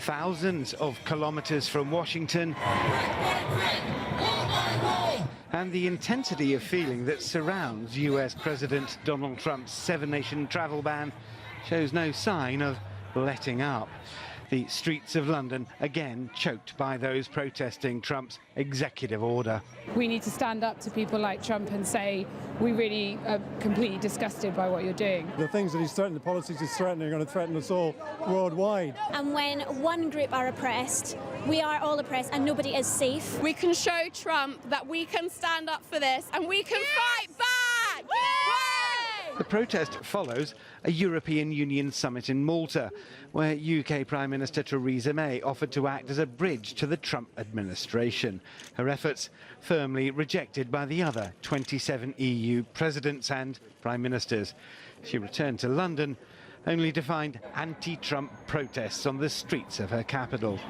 thousands of kilometres from Washington, and the intensity of feeling that surrounds US President Donald Trump's seven-nation travel ban shows no sign of letting up. The streets of London again choked by those protesting Trump's executive order. We need to stand up to people like Trump and say we really are completely disgusted by what you're doing. The things that he's threatened, the policies he's threatening are going to threaten us all worldwide. And when one group are oppressed, we are all oppressed and nobody is safe. We can show Trump that we can stand up for this and we can fight back! The protest follows a European Union summit in Malta, where UK Prime Minister Theresa May offered to act as a bridge to the Trump administration. Her efforts firmly rejected by the other 27 EU presidents and prime ministers. She returned to London only to find anti-Trump protests on the streets of her capital.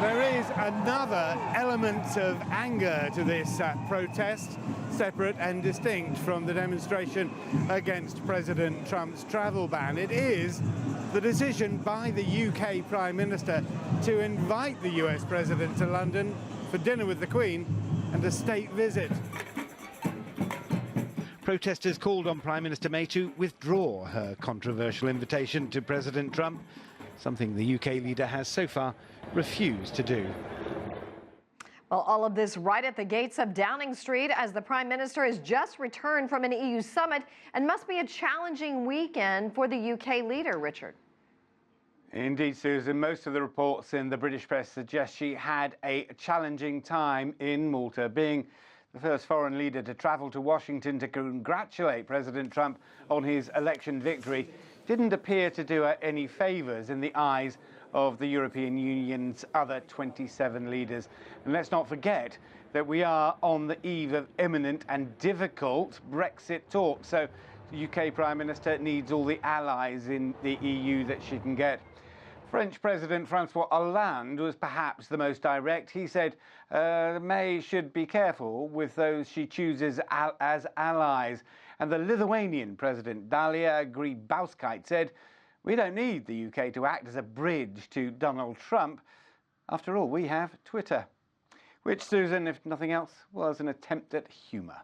There is another element of anger to this protest, separate and distinct from the demonstration against President Trump's travel ban. It is the decision by the UK Prime Minister to invite the US President to London for dinner with the Queen and a state visit. Protesters called on Prime Minister May to withdraw her controversial invitation to President Trump, something the UK leader has so far refused to do. Well, all of this right at the gates of Downing Street as the Prime Minister has just returned from an EU summit and must be a challenging weekend for the UK leader, Richard. Indeed, Susan. Most of the reports in the British press suggest she had a challenging time in Malta, being the first foreign leader to travel to Washington to congratulate President Trump on his election victory. Didn't appear to do her any favours in the eyes of the European Union's other 27 leaders. And let's not forget that we are on the eve of imminent and difficult Brexit talks. So the UK Prime Minister needs all the allies in the EU that she can get. French President Francois Hollande was perhaps the most direct. He said May should be careful with those she chooses as allies. And the Lithuanian President Dalia Grybauskaitė said, "We don't need the UK to act as a bridge to Donald Trump. After all, we have Twitter." Which, Susan, if nothing else, was an attempt at humour.